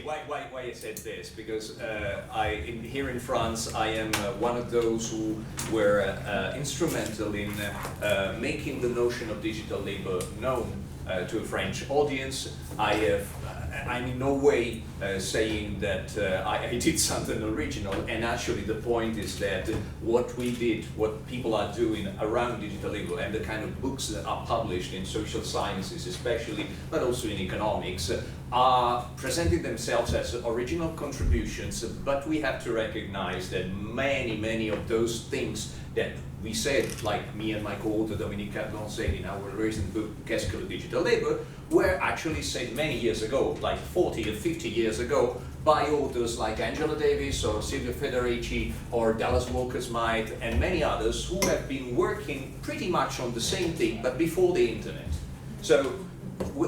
why I said this? Because here in France, I am one of those who were instrumental in making the notion of digital labor known to a French audience. I'm in no way saying that I did something original, and actually the point is that what we did, what people are doing around digital labor, and the kind of books that are published in social sciences especially, but also in economics, are presenting themselves as original contributions, but we have to recognize that many of those things that we said, like me and my co-author Dominique Cardon said in our recent book, Qu'est-ce que le digital labor, were actually said many years ago, like 40 or 50 years ago, by authors like Angela Davis or Silvio Federici or Dallas Walker-Smythe and many others who have been working pretty much on the same thing, but before the internet. So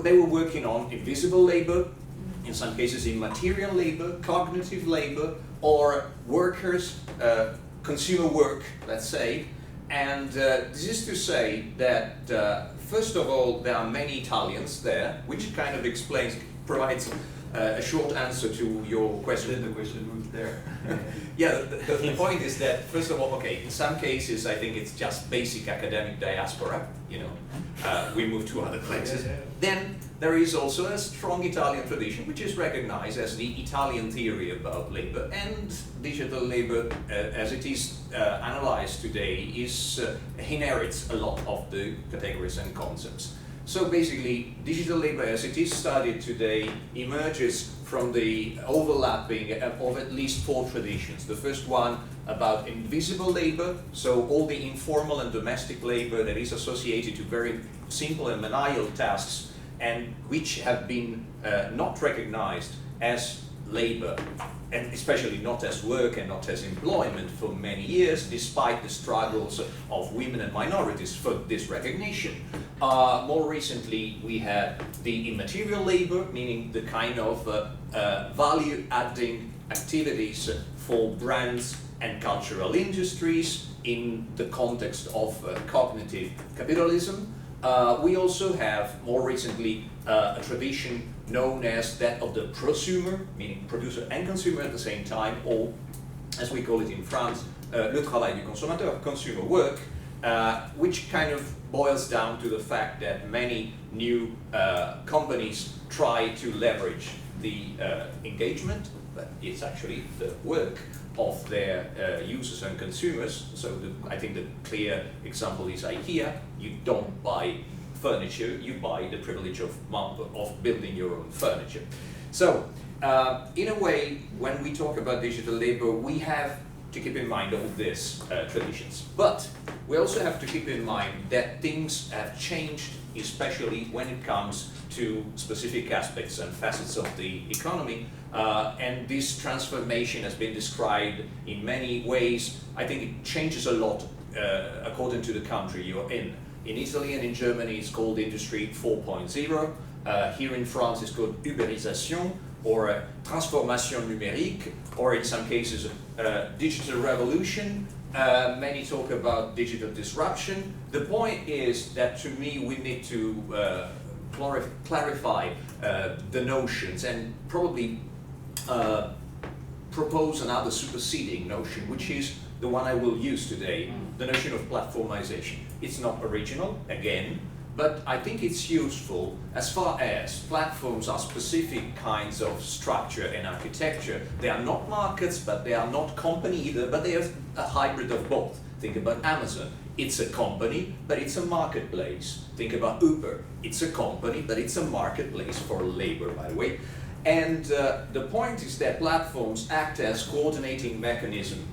they were working on invisible labor, in some cases immaterial labor, cognitive labor, or workers, consumer work, let's say. And this is to say that, first of all, there are many Italians there, which kind of provides a short answer to your question. The question moved there. Yeah, the point is that, first of all, okay, in some cases I think it's just basic academic diaspora, you know, we move to other places. Then there is also a strong Italian tradition, which is recognized as the Italian theory about labor, and digital labor, as it is analyzed today, inherits a lot of the categories and concepts. So basically, digital labor as it is studied today emerges from the overlapping of at least 4 traditions. The first one about invisible labor, so all the informal and domestic labor that is associated to very simple and menial tasks, and which have been not recognized as labor, and especially not as work and not as employment for many years, despite the struggles of women and minorities for this recognition. More recently, we had the immaterial labor, meaning the kind of value-adding activities for brands and cultural industries in the context of cognitive capitalism. We also have, more recently, a tradition known as that of the prosumer, meaning producer and consumer at the same time, or, as we call it in France, le travail du consommateur, consumer work, which kind of boils down to the fact that many new companies try to leverage the engagement, but it's actually the work of their users and consumers. So I think the clear example is IKEA. You don't buy furniture, you buy the privilege of building your own furniture. So in a way, when we talk about digital labor, we have to keep in mind all these traditions. But we also have to keep in mind that things have changed, especially when it comes to specific aspects and facets of the economy. And this transformation has been described in many ways. I think it changes a lot according to the country you're in. In Italy and in Germany, it's called Industry 4.0. Here in France, it's called Uberisation, or transformation numérique, or in some cases, digital revolution. Many talk about digital disruption. The point is that, to me, we need to clarify the notions and probably propose another superseding notion, which is the one I will use today, the notion of platformization. It's not original, again, but I think it's useful as far as platforms are specific kinds of structure and architecture. They are not markets, but they are not company either, but they are a hybrid of both. Think about Amazon. It's a company, but it's a marketplace. Think about Uber. It's a company, but it's a marketplace for labor, by the way. And the point is that platforms act as coordinating mechanisms,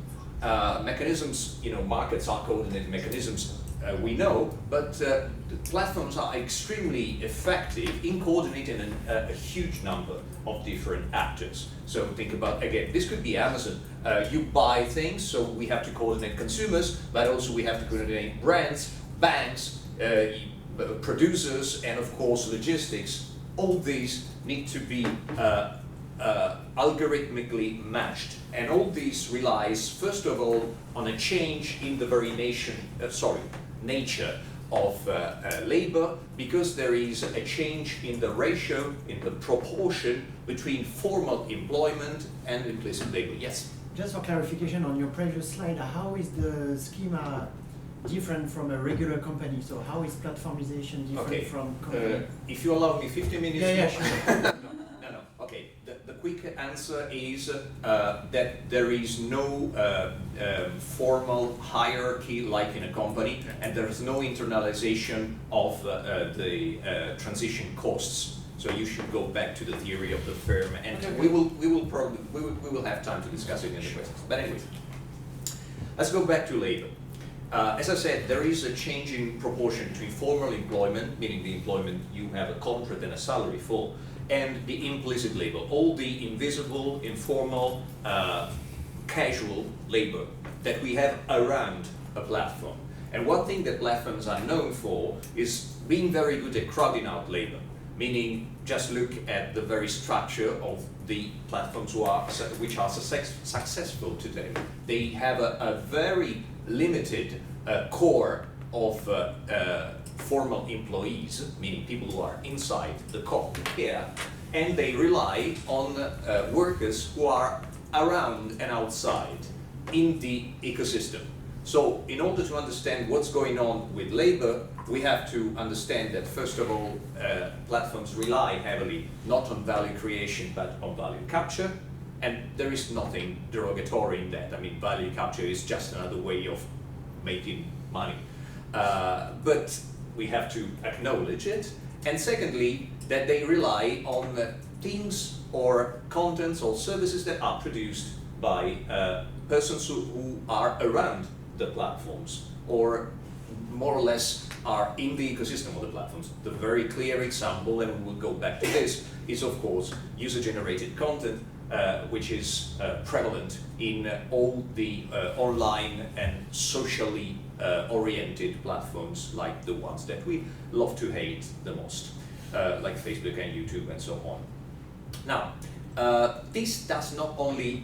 you know, markets are coordinating mechanisms, we know, but the platforms are extremely effective in coordinating a huge number of different actors. So think about, again, this could be Amazon. You buy things, so we have to coordinate consumers, but also we have to coordinate brands, banks, producers, and of course logistics. All these need to be algorithmically matched, and all these relies, first of all, on a change in the very nature of labor because there is a change in the ratio, in the proportion between formal employment and implicit labor. Yes? Just for clarification on your previous slide, how is the schema different from a regular company? So how is platformization different from company? If you allow me 15 minutes yeah, more. Sure. No. Okay. The quick answer is that there is no formal hierarchy like in a company, and there's no internalization of the transition costs. So you should go back to the theory of the firm, and we will have time to discuss it in the questions. But anyway, let's go back to labor. As I said, there is a change in proportion between formal employment, meaning the employment you have a contract and a salary for, and the implicit labor, all the invisible, informal, casual labor that we have around a platform. And one thing that platforms are known for is being very good at crowding out labor, meaning just look at the very structure of the platforms which are successful today. They have a very limited core of formal employees, meaning people who are inside the cockpit here, and they rely on workers who are around and outside in the ecosystem. So in order to understand what's going on with labor, we have to understand that first of all, platforms rely heavily not on value creation but on value capture, and there is nothing derogatory in that. I mean, value capture is just another way of making money. But we have to acknowledge it. And secondly, that they rely on things or contents or services that are produced by persons who are around the platforms or more or less are in the ecosystem of the platforms. The very clear example, and we'll go back to this, is of course user-generated content, which is prevalent in all the online and socially oriented platforms like the ones that we love to hate the most, like Facebook and YouTube and so on. Now, this does not only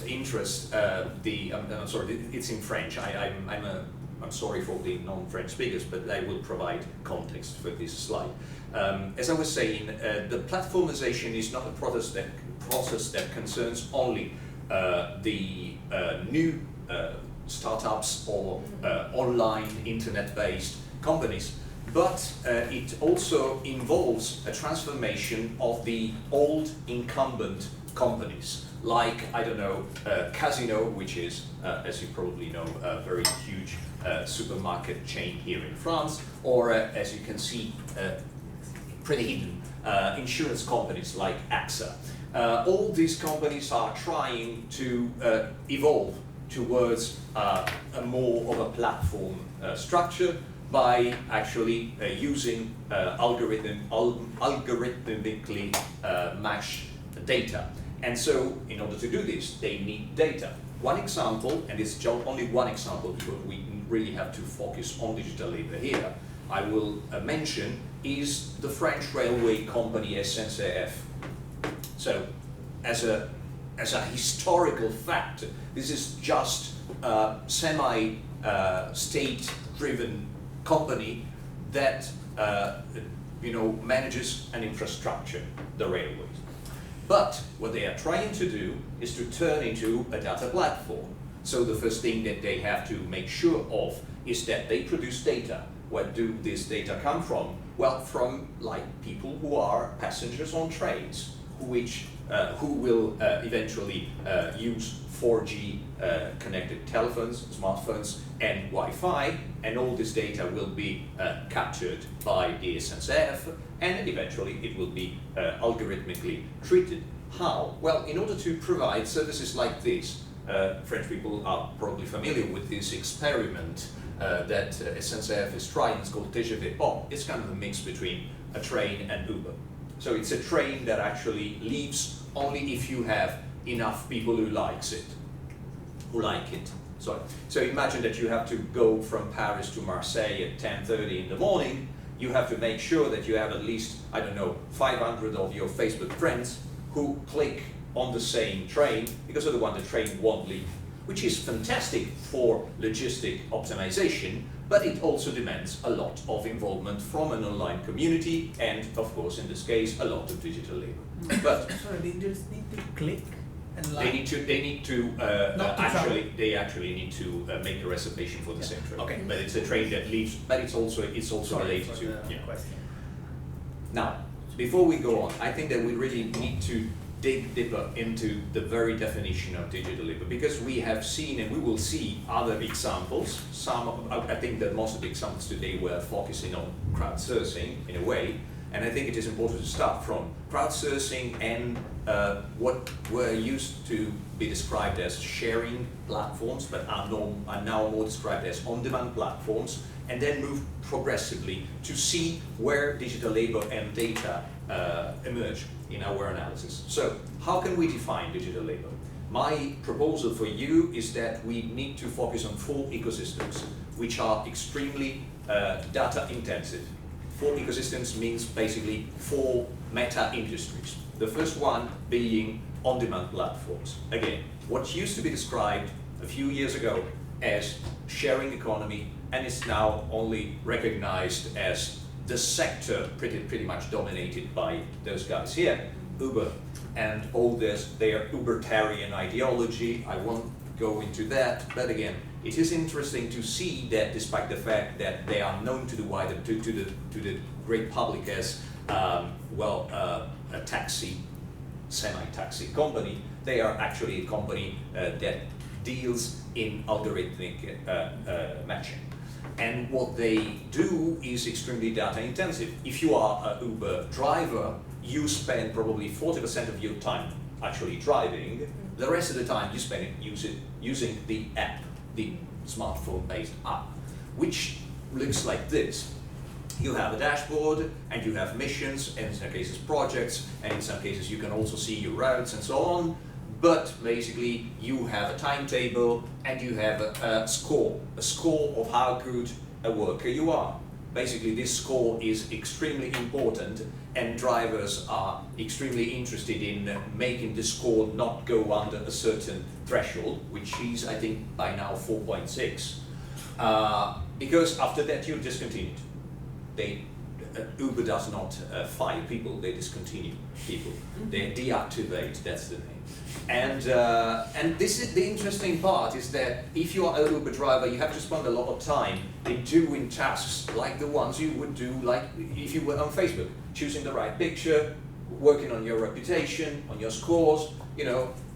interest I'm sorry, it's in French. I'm sorry for the non-French speakers, but I will provide context for this slide. As I was saying, the platformization is not a process that concerns only the new startups or online internet-based companies, but it also involves a transformation of the old incumbent companies, like, I don't know, Casino, which is, as you probably know, a very huge supermarket chain here in France, or as you can see, pretty hidden, insurance companies like AXA. All these companies are trying to evolve towards a more of a platform structure by actually using algorithmically matched data. And so, in order to do this, they need data. One example, and it's only one example because we really have to focus on digital labor here, I will mention is the French railway company SNCF. So, as a historical fact, this is just a semi-state-driven company that manages an infrastructure, the railways. But what they are trying to do is to turn into a data platform. So the first thing that they have to make sure of is that they produce data. Where do this data come from? Well, from people who are passengers on trains, who will eventually use 4G connected telephones, smartphones, and Wi-Fi, and all this data will be captured by the SNCF, and eventually it will be algorithmically treated. How? Well, in order to provide services like this, French people are probably familiar with this experiment that SNCF is trying. It's called TGV Pop. It's kind of a mix between a train and Uber. So it's a train that actually leaves only if you have enough people who like it. Sorry. So imagine that you have to go from Paris to Marseille at 10:30 in the morning. You have to make sure that you have at least, 500 of your Facebook friends who click on the same train, because otherwise the train won't leave, which is fantastic for logistic optimization, but it also demands a lot of involvement from an online community and, of course, in this case, a lot of digital labor. But sorry, they just need to click and like. They actually need to make a reservation for the same train. Okay. But it's a train that leaves, but it's also related to. Question. Now, before we go on, I think that we really need to dig deeper into the very definition of digital labor, because we have seen and we will see other examples. I think that most of the examples today were focusing on crowdsourcing in a way, and I think it is important to start from crowdsourcing and what were used to be described as sharing platforms, but are now more described as on-demand platforms, and then move progressively to see where digital labor and data emerge in our analysis. So, how can we define digital labor? My proposal for you is that we need to focus on 4 ecosystems, which are extremely data intensive. 4 ecosystems means basically 4 meta industries. The first one being on-demand platforms. Again, what used to be described a few years ago as sharing economy, and is now only recognized as the sector pretty much dominated by those guys here, Uber, and all this, their Ubertarian ideology. I won't go into that, but again, it is interesting to see that despite the fact that they are known to the wider, to the great public as a taxi, semi-taxi company, they are actually a company that deals in algorithmic matching. And what they do is extremely data intensive. If you are an Uber driver, you spend probably 40% of your time actually driving. The rest of the time you spend it using the app, the smartphone-based app, which looks like this. You have a dashboard and you have missions, and in some cases projects, and in some cases you can also see your routes and so on. But basically you have a timetable and you have a score of how good a worker you are. Basically this score is extremely important, and drivers are extremely interested in making the score not go under a certain threshold, which is I think by now 4.6, because after that you're discontinued. Uber does not fire people, they discontinue people. They deactivate, that's the name. And this is the interesting part, is that if you are an Uber driver, you have to spend a lot of time in doing tasks like the ones you would do like if you were on Facebook, choosing the right picture, working on your reputation, on your scores,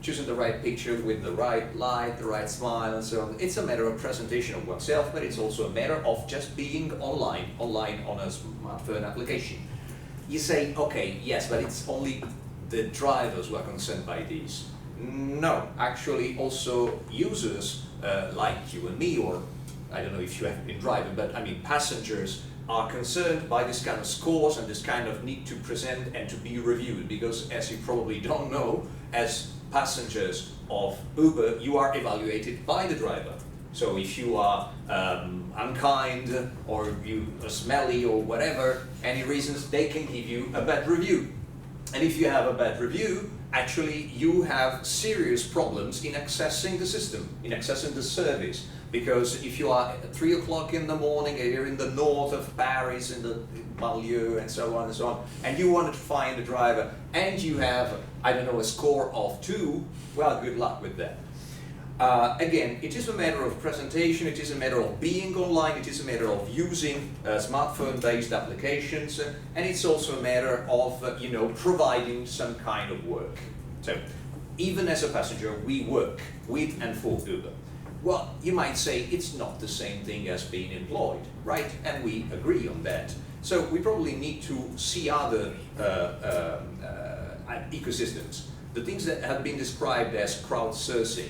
choosing the right picture with the right light, the right smile, and so on. It's a matter of presentation of oneself, but it's also a matter of just being online on a smartphone application. You say, okay, yes, but it's only the drivers who are concerned by these. No, actually also users like you and me, or I don't know if you have been driving, but I mean passengers are concerned by this kind of scores and this kind of need to present and to be reviewed, because as you probably don't know, as passengers of Uber, you are evaluated by the driver. So if you are unkind or you are smelly or whatever, any reasons, they can give you a bad review. And if you have a bad review, actually you have serious problems in accessing the system, in accessing the service. Because if you are at 3 o'clock in the morning and you're in the north of Paris, in the banlieue and so on, and you wanted to find a driver and you have, I don't know, a score of 2, well, good luck with that. Again, it is a matter of presentation, it is a matter of being online, it is a matter of using smartphone-based applications, and it's also a matter of, providing some kind of work. So, even as a passenger, we work with and for Uber. Well, you might say it's not the same thing as being employed, right? And we agree on that. So we probably need to see other ecosystems. The things that have been described as crowdsourcing,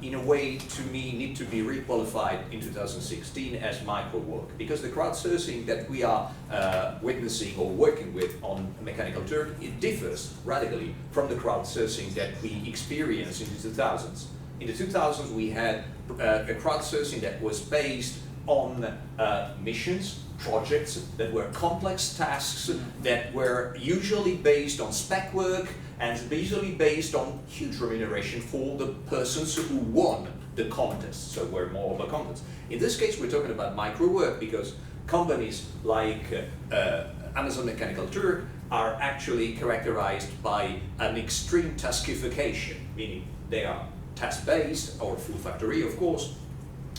in a way, to me, need to be requalified in 2016 as micro work, because the crowdsourcing that we are witnessing or working with on Mechanical Turk, it differs radically from the crowdsourcing that we experienced in the 2000s. In the 2000s, we had a crowdsourcing that was based on missions, projects that were complex tasks, that were usually based on spec work and usually based on huge remuneration for the persons who won the contest, so we're more of a contest. In this case, we're talking about micro work because companies like Amazon Mechanical Turk are actually characterized by an extreme taskification, meaning they are task-based or full factory, of course.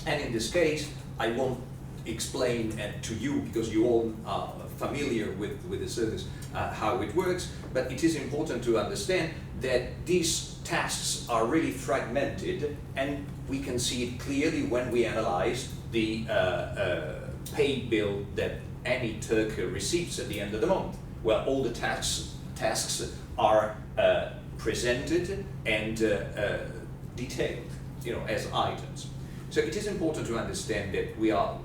And in this case, I won't explain to you because you all are familiar with the service, how it works, but it is important to understand that these tasks are really fragmented, and we can see it clearly when we analyze the pay bill that any Turk receives at the end of the month. Well, all the tasks are presented and detailed, as items. So it is important to understand that we are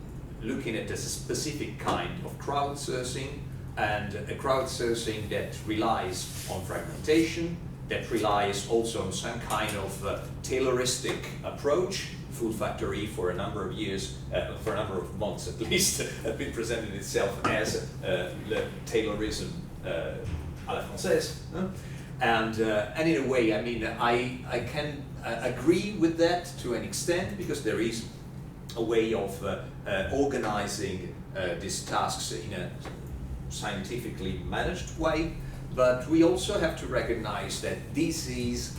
looking at a specific kind of crowdsourcing, and a crowdsourcing that relies on fragmentation, that relies also on some kind of tailoristic approach. Full factory for a number of years, for a number of months at least, has been presented itself as le taylorism à la française. And in a way, I mean, I can agree with that to an extent, because there is a way of organizing these tasks in a scientifically managed way, but we also have to recognize that this is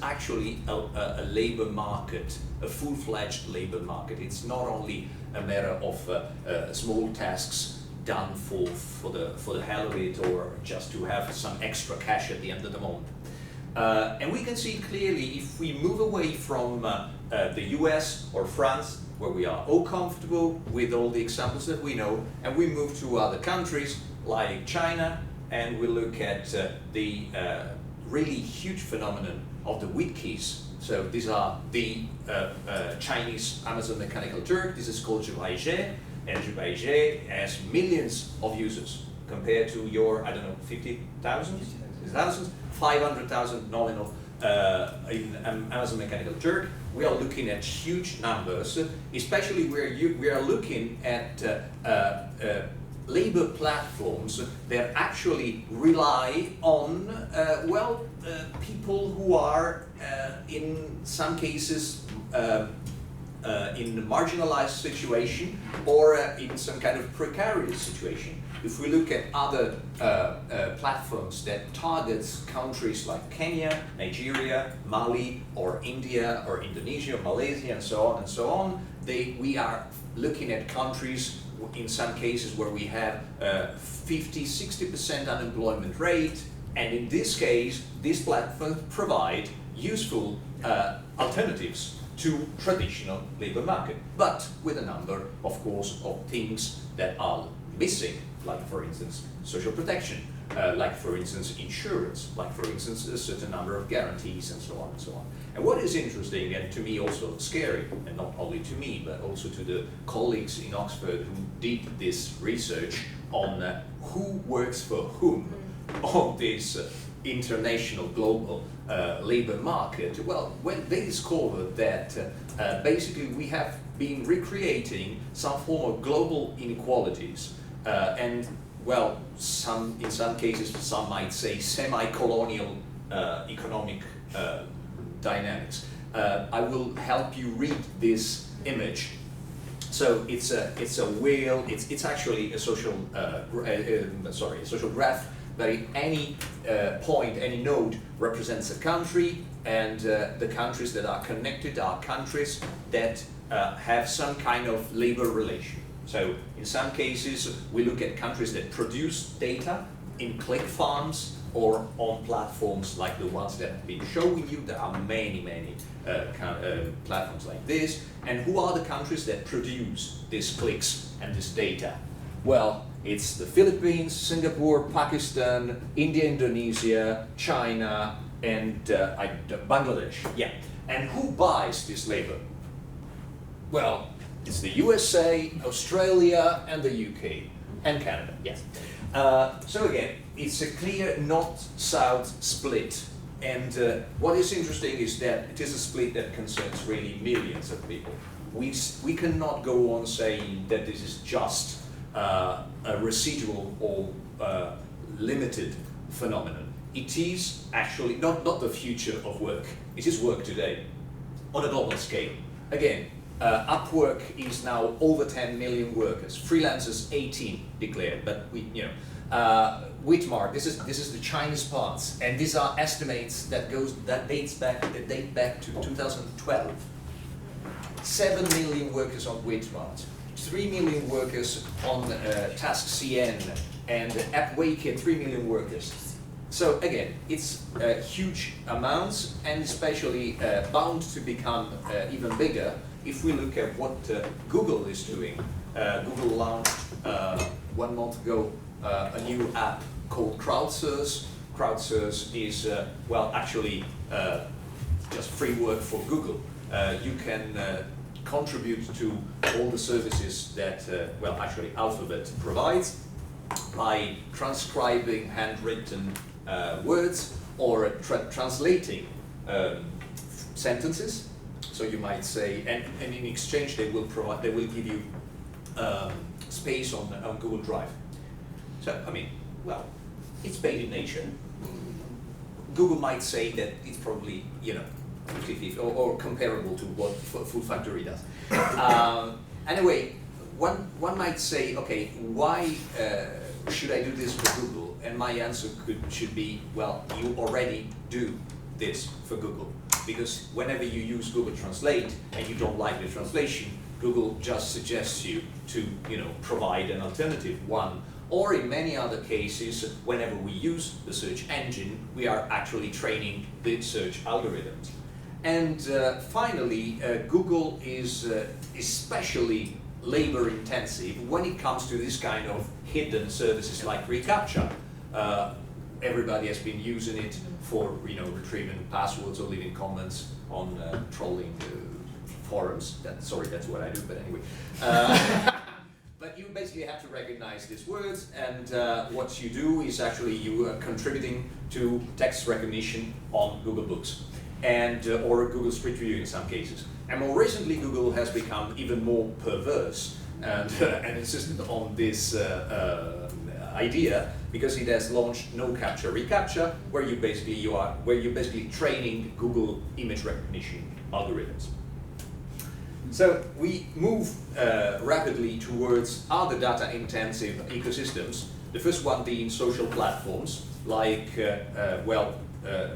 actually a labor market, a full-fledged labor market. It's not only a matter of small tasks done for the hell of it, or just to have some extra cash at the end of the month. And we can see clearly, if we move away from the US or France, where we are all comfortable with all the examples that we know, and we move to other countries like China, and we look at the really huge phenomenon of the wikis. So these are the Chinese Amazon Mechanical Turk. This is called EHESS, and EHESS has millions of users compared to your, I don't know, 50,000? 500,000 nominal in Amazon Mechanical Turk. We are looking at huge numbers, especially where we are looking at labor platforms that actually rely on, people who are in some cases in a marginalized situation, or in some kind of precarious situation. If we look at other platforms that targets countries like Kenya, Nigeria, Mali, or India, or Indonesia, or Malaysia, and so on, we are looking at countries in some cases where we have 50-60% unemployment rate, and in this case, these platforms provide useful alternatives to traditional labor market, but with a number, of course, of things that are missing, like for instance social protection, like for instance insurance, like for instance a certain number of guarantees, and so on and so on. And what is interesting, and to me also scary, and not only to me but also to the colleagues in Oxford who did this research on who works for whom on this international global labor market, well, when they discovered that basically we have been recreating some form of global inequalities, and well, in some cases, some might say semi-colonial economic dynamics. I will help you read this image. So it's a wheel. It's actually a social a social graph. But any point, any node represents a country, and the countries that are connected are countries that have some kind of labor relation. So in some cases, we look at countries that produce data in click farms or on platforms like the ones that I've been showing you. There are many platforms like this. And who are the countries that produce these clicks and this data? Well, it's the Philippines, Singapore, Pakistan, India, Indonesia, China, and Bangladesh. Yeah. And who buys this labor? Well, it's the USA, Australia, and the UK, and Canada, yes. So again, it's a clear north-south split. And what is interesting is that it is a split that concerns really millions of people. We cannot go on saying that this is just a residual or limited phenomenon. It is actually not the future of work. It is work today. on a global scale. Again, Upwork is now over 10 million workers. Freelancers 18 declared, but Whitmark, this is the Chinese parts, and these are estimates that date back to 2012. 7 million workers on Whitmark, 3 million workers on TaskCN, and AppWake 3 million workers. So again, it's huge amounts, and especially bound to become even bigger if we look at what Google is doing. Google launched 1 month ago a new app called Crowdsource. Crowdsource is, actually just free work for Google. You can contribute to all the services that, actually Alphabet provides by transcribing handwritten words or translating sentences. So you might say, and in exchange they will give you space on Google Drive. So, it's paid in nature. Google might say that it's probably, 50-50 or comparable to what Food Factory does. Anyway, one might say, okay, why should I do this for Google? And my answer should be, well, you already do this for Google. Because whenever you use Google Translate and you don't like the translation, Google just suggests you to, provide an alternative one. Or in many other cases, whenever we use the search engine, we are actually training the search algorithms. And finally, Google is especially labor intensive when it comes to this kind of hidden services like reCAPTCHA. Everybody has been using it for retrieving passwords or leaving comments on trolling forums. That's what I do, but anyway. But you basically have to recognize these words, and what you do is actually you are contributing to text recognition on Google Books and or Google Street View in some cases. And more recently, Google has become even more perverse and insisted on this idea because it has launched no captcha reCAPTCHA, where you're basically training Google image recognition algorithms. So we move rapidly towards other data-intensive ecosystems. The first one being social platforms, like,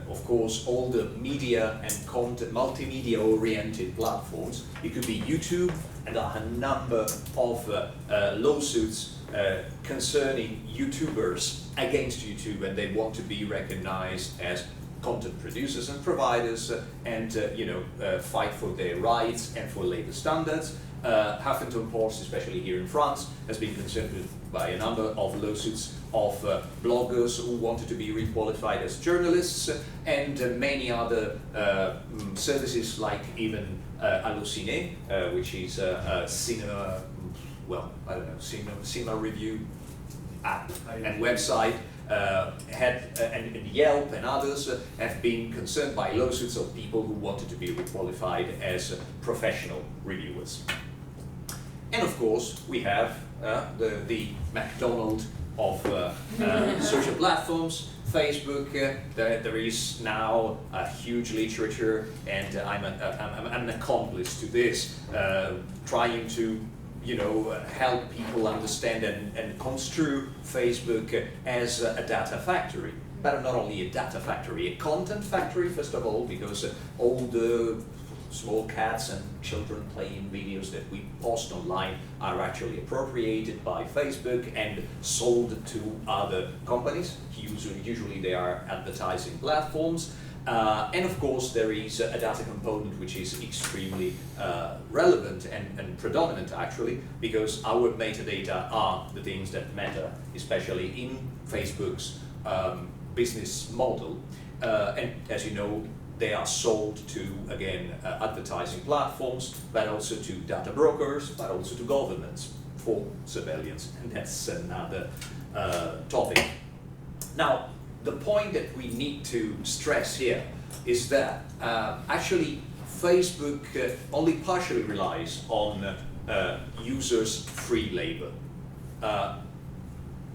of course, all the media and content, multimedia-oriented platforms. It could be YouTube, and there are a number of lawsuits concerning YouTubers against YouTube, and they want to be recognized as content producers and providers, and fight for their rights and for labor standards. Huffington Post, especially here in France, has been concerned by a number of lawsuits of bloggers who wanted to be requalified as journalists, and many other services like even Allociné, which is a cinema, cinema review app and website. And Yelp and others have been concerned by lawsuits of people who wanted to be requalified as professional reviewers. And of course, we have the McDonald's of social platforms, Facebook. There is now a huge literature, and I'm an accomplice to this, trying to help people understand and construe Facebook as a data factory. But not only a data factory, a content factory, first of all, because all the small cats and children playing videos that we post online are actually appropriated by Facebook and sold to other companies. Usually they are advertising platforms. And of course there is a data component which is extremely relevant and predominant actually, because our metadata are the things that matter, especially in Facebook's business model. And as you know, they are sold to, again, advertising platforms, but also to data brokers, but also to governments for surveillance, and that's another topic. Now, the point that we need to stress here is that actually Facebook only partially relies on users' free labor.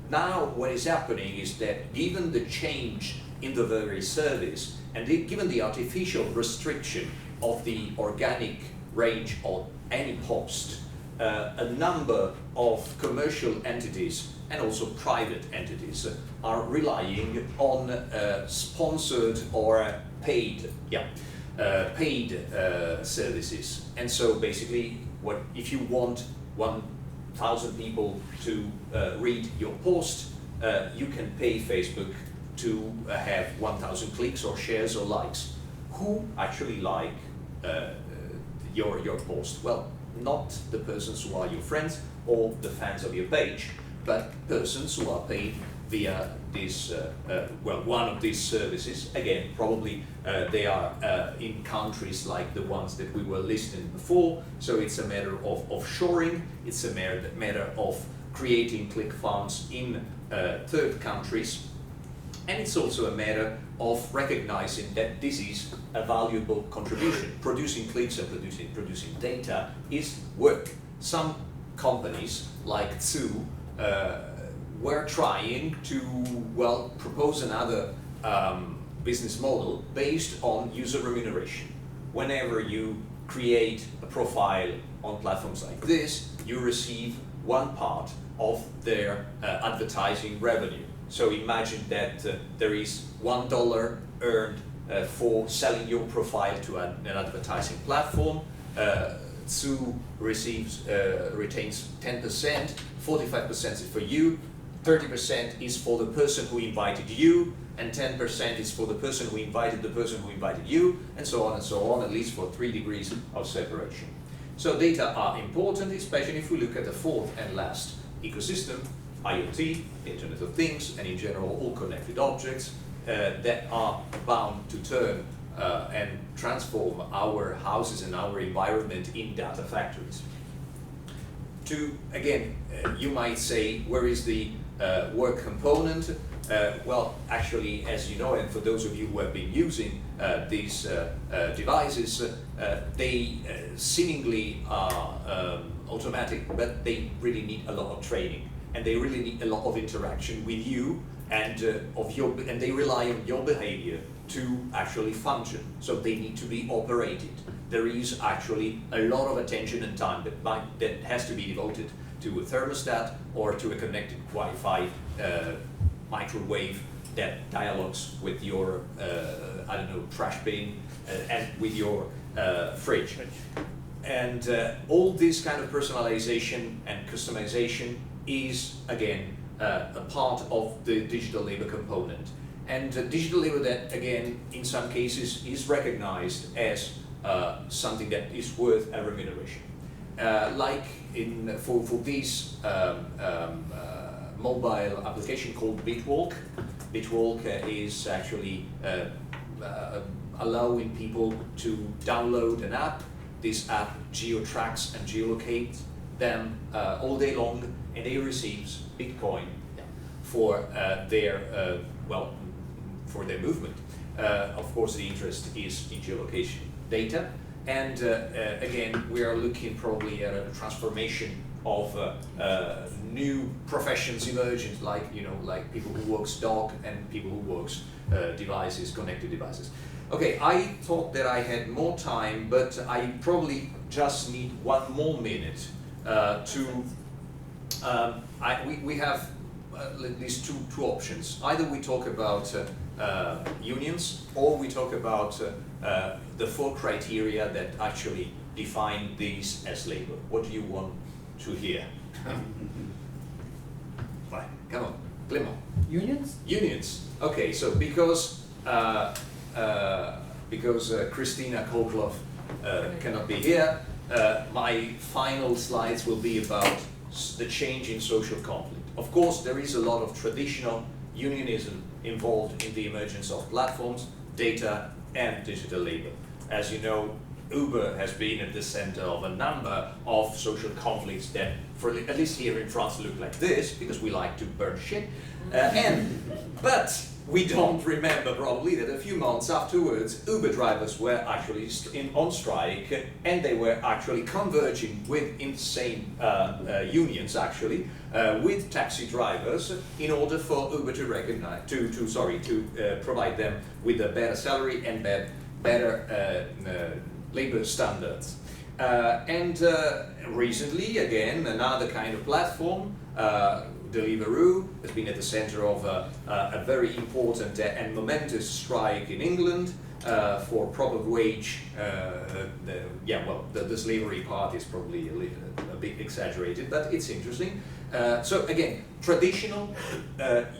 Now what is happening is that given the change in the very service, and given the artificial restriction of the organic range of any post, a number of commercial entities and also private entities are relying on sponsored or paid services. And so basically, if you want 1,000 people to read your post, you can pay Facebook to have 1,000 clicks or shares or likes. Who actually like your post? Well, not the persons who are your friends or the fans of your page, but persons who are paid via this, one of these services. Again, probably they are in countries like the ones that we were listing before, so it's a matter of offshoring, it's a matter of creating click farms in third countries, and it's also a matter of recognizing that this is a valuable contribution. Producing clicks and producing data is work. Some companies, like Zoo, were trying to, propose another business model based on user remuneration. Whenever you create a profile on platforms like this, you receive one part of their advertising revenue. So imagine that there is $1 earned for selling your profile to an advertising platform. Zoo retains 10%, 45% is for you, 30% is for the person who invited you, and 10% is for the person who invited the person who invited you, and so on, at least for 3 degrees of separation. So data are important, especially if we look at the fourth and last ecosystem, IoT, Internet of Things, and in general all connected objects that are bound to turn and transform our houses and our environment in data factories. You might say, where is the work component? Actually, as you know, and for those of you who have been using these devices, they seemingly are automatic, but they really need a lot of training, and they really need a lot of interaction with you, and they rely on your behavior to actually function. So they need to be operated. There is actually a lot of attention and time that has to be devoted to a thermostat or to a connected Wi-Fi microwave that dialogues with your trash bin and with your fridge. And all this kind of personalization and customization is, again, a part of the digital labor component. And digital labor that, again, in some cases is recognized as something that is worth a remuneration. For this mobile application called Bitwalk. Bitwalk is actually allowing people to download an app. This app geo-tracks and geolocates them all day long, and they receive Bitcoin for their movement. Of course, the interest is in geolocation data, and again, we are looking probably at a transformation of new professions emerging, like people who works dog and people who works connected devices. Okay, I thought that I had more time, but I probably just need 1 more minute we have at least two options. Either we talk about unions, or we talk about the 4 criteria that actually define these as labor. What do you want to hear? Fine, come on, Clément. Unions? Unions. Okay, so because Christina Kolklov cannot be here, my final slides will be about the change in social conflict. Of course, there is a lot of traditional unionism involved in the emergence of platforms, data, and digital labor. As you know, Uber has been at the center of a number of social conflicts that, at least here in France, look like this, because we like to burn shit. But we don't remember probably that a few months afterwards, Uber drivers were actually on strike, and they were actually converging with insane unions, actually, with taxi drivers, in order for Uber to provide them with a better salary and better labor standards. Recently, again, another kind of platform, Deliveroo, has been at the center of a very important and momentous strike in England for proper wage. The slavery part is probably a bit exaggerated, but it's interesting. So again, traditional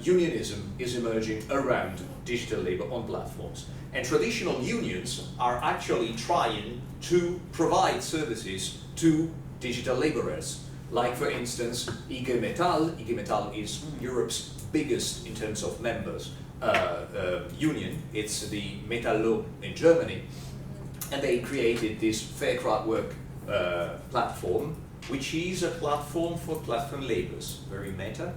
unionism is emerging around digital labor on platforms. And traditional unions are actually trying to provide services to digital laborers. Like, for instance, IG Metall. IG Metall is Europe's biggest, in terms of members, union. It's the Metallo in Germany. And they created this fair crowd work platform, which is a platform for platform labors, very meta.